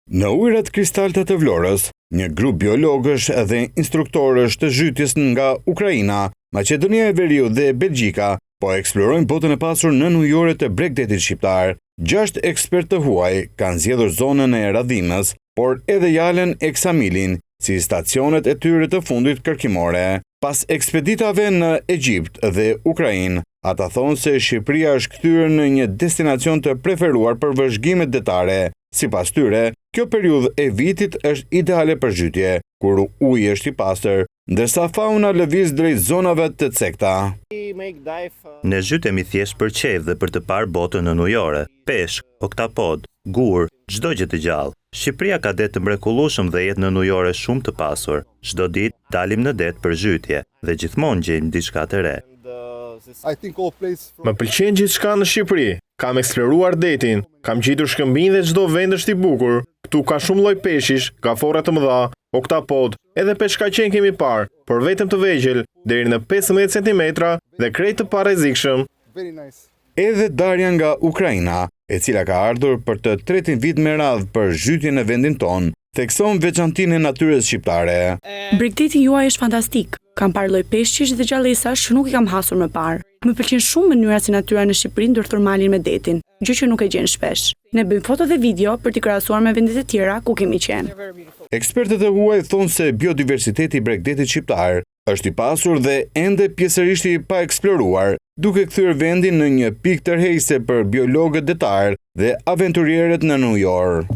Në ujërat kristalta të Vlorës, një grup biologësh dhe instruktorësh të zhytjes nga Ukraina, Maqedonia e Veriut dhe Belgjika po eksplorojnë botën e pasur nën ujore të Bregdetit shqiptar. 6 ekspertë të huaj kanë zgjedhur zonën e radhimës, por edhe jalën Eksamilin si stacionet e tyre të fundit kërkimore. Pas ekspeditave në Egjipt dhe Ukrainë, ata thonë se Shqipëria është kthyer në një destinacion të preferuar për vëzhgimet detare. Sipas tyre, kjo periudhë e vitit është ideale për zhytje, kur uji është i pastër, ndërsa fauna lëviz drejt zonave të cekta. Ne zhytemi thjesht për qejf dhe për të parë botën në ujore, peshk, oktapod, gur, çdo gjë të gjallë. Shqipëria ka det të mrekullueshëm dhe jetë në ujore shumë të pasur. Çdo ditë dalim në det për zhytje dhe gjithmonë gjejmë diçka të re. Më pëlqen gjithçka në Shqipëri. Kam eksploruar detin, kam gjetur shkëmbinj dhe çdo vend është i bukur. Ktu ka shumë lloj peshish, gaforra të mëdha, oktapod, edhe peshkaqen kemi parë, por vetëm të vegjël, deri në 15 cm dhe krejt të parrezikshëm. Edhe Darja nga Ukraina, e cila ka ardhur për të tretin vit me radhë për zhytjen në vendin ton, thekson veçantinë e natyrës shqiptare. Bregdeti juaj është fantastik. Kam parë lloj peshqish dhe gjallesash që nuk i kam hasur më parë. Më pëlqen shumë mënyra si natyra në Shqipëri ndërthur malin me detin, gjë që nuk e gjen shpesh. Ne bëjmë foto dhe video për t'i krahasuar me vendet e tjera ku kemi qenë. Ekspertët e huaj thonë se biodiversiteti i Bregdetit shqiptar është i pasur dhe ende pjesërisht i pa eksploruar, duke kthyer vendin në një pikë tërheqëse për biologët detar dhe aventurierët në ujor.